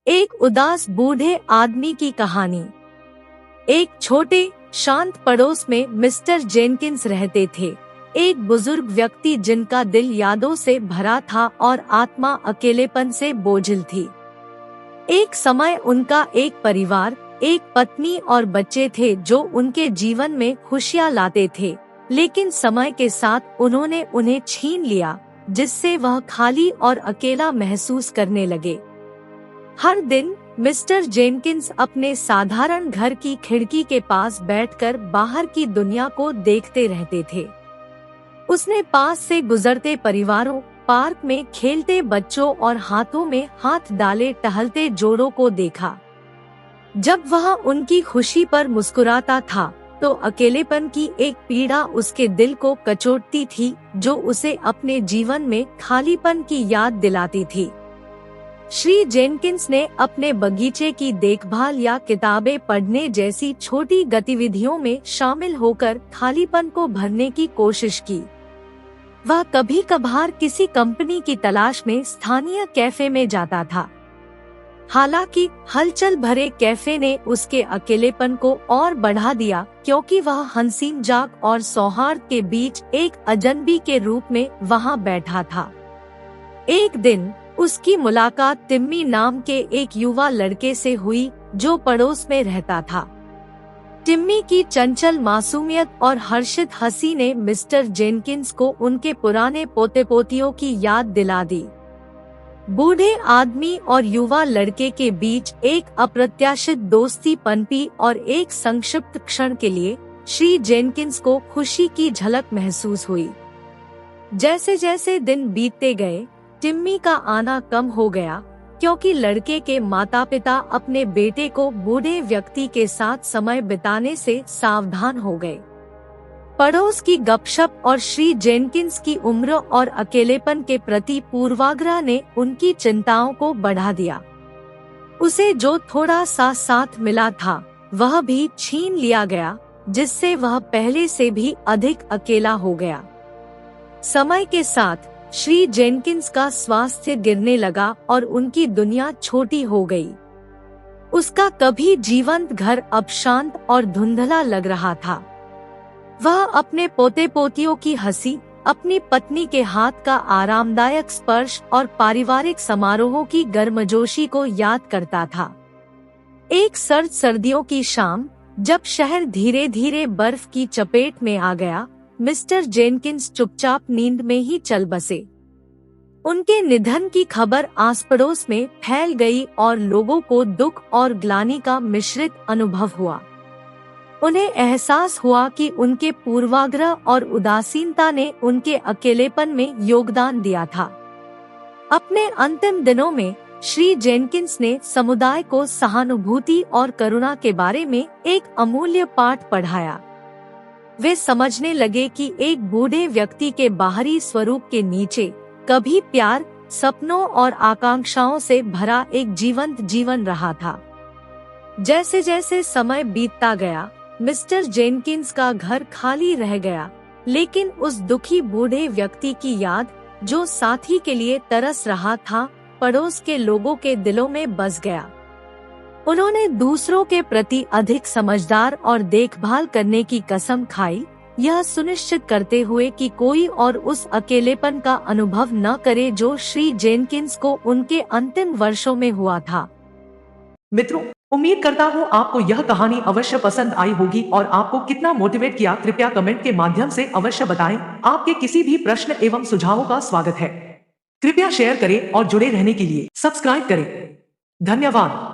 एक उदास बूढ़े आदमी की कहानी। एक छोटे शांत पड़ोस में मिस्टर जेनकिंस रहते थे। एक बुजुर्ग व्यक्ति जिनका दिल यादों से भरा था और आत्मा अकेलेपन से बोझिल थी। एक समय उनका एक परिवार, एक पत्नी और बच्चे थे जो उनके जीवन में खुशियां लाते थे, लेकिन समय के साथ उन्होंने उन्हें छीन लिया, जिससे वह खाली और अकेला महसूस करने लगे। हर दिन मिस्टर जेनकिंस अपने साधारण घर की खिड़की के पास बैठकर बाहर की दुनिया को देखते रहते थे। उसने पास से गुजरते परिवारों, पार्क में खेलते बच्चों और हाथों में हाथ डाले टहलते जोड़ों को देखा। जब वह उनकी खुशी पर मुस्कुराता था, तो अकेलेपन की एक पीड़ा उसके दिल को कचोटती थी, जो उसे अपने जीवन में खालीपन की याद दिलाती थी। श्री जेनकिंस ने अपने बगीचे की देखभाल या किताबें पढ़ने जैसी छोटी गतिविधियों में शामिल होकर खालीपन को भरने की कोशिश की। वह कभी कभार किसी कंपनी की तलाश में स्थानीय कैफे में जाता था। हालांकि हलचल भरे कैफे ने उसके अकेलेपन को और बढ़ा दिया, क्योंकि वह हंसी मजाक और सौहार्द के बीच एक अजनबी के रूप में वहां बैठा था। एक दिन उसकी मुलाकात टिम्मी नाम के एक युवा लड़के से हुई, जो पड़ोस में रहता था। टिम्मी की चंचल मासूमियत और हर्षित हंसी ने मिस्टर जेनकिंस को उनके पुराने पोते पोतियों की याद दिला दी। बूढ़े आदमी और युवा लड़के के बीच एक अप्रत्याशित दोस्ती पनपी और एक संक्षिप्त क्षण के लिए श्री जेनकिंस को खुशी की झलक महसूस हुई। जैसे जैसे दिन बीतते गए, टिम्मी का आना कम हो गया, क्योंकि लड़के के माता पिता अपने बेटे को बूढ़े व्यक्ति के साथ समय बिताने से सावधान हो गए। पड़ोस की गपशप और श्री जेनकिंस की उम्र और अकेलेपन के प्रति पूर्वाग्रह ने उनकी चिंताओं को बढ़ा दिया। उसे जो थोड़ा सा साथ मिला था, वह भी छीन लिया गया, जिससे वह पहले से भी अधिक अकेला हो गया। समय के साथ श्री जेनकिंस का स्वास्थ्य गिरने लगा और उनकी दुनिया छोटी हो गई। उसका कभी जीवंत घर अब शांत और धुंधला लग रहा था। वह अपने पोते पोतियों की हंसी, अपनी पत्नी के हाथ का आरामदायक स्पर्श और पारिवारिक समारोहों की गर्मजोशी को याद करता था। एक सर्द सर्दियों की शाम, जब शहर धीरे धीरे बर्फ की चपेट में आ गया, मिस्टर जेनकिंस चुपचाप नींद में ही चल बसे। उनके निधन की खबर आस पड़ोस में फैल गई और लोगों को दुख और ग्लानि का मिश्रित अनुभव हुआ। उन्हें एहसास हुआ कि उनके पूर्वाग्रह और उदासीनता ने उनके अकेलेपन में योगदान दिया था। अपने अंतिम दिनों में श्री जेनकिंस ने समुदाय को सहानुभूति और करुणा के बारे में एक अमूल्य पाठ पढ़ाया। वे समझने लगे कि एक बूढ़े व्यक्ति के बाहरी स्वरूप के नीचे कभी प्यार, सपनों और आकांक्षाओं से भरा एक जीवंत जीवन रहा था। जैसे जैसे समय बीतता गया, मिस्टर जेनकिंस का घर खाली रह गया, लेकिन उस दुखी बूढ़े व्यक्ति की याद, जो साथी के लिए तरस रहा था, पड़ोस के लोगों के दिलों में बस गया। उन्होंने दूसरों के प्रति अधिक समझदार और देखभाल करने की कसम खाई, यह सुनिश्चित करते हुए कि कोई और उस अकेलेपन का अनुभव न करे जो श्री जेनकिंस को उनके अंतिम वर्षों में हुआ था। मित्रों, उम्मीद करता हूँ आपको यह कहानी अवश्य पसंद आई होगी और आपको कितना मोटिवेट किया, कृपया कमेंट के माध्यम से अवश्य बताएं। आपके किसी भी प्रश्न एवं सुझावों का स्वागत है। कृपया शेयर करें और जुड़े रहने के लिए सब्सक्राइब करें। धन्यवाद।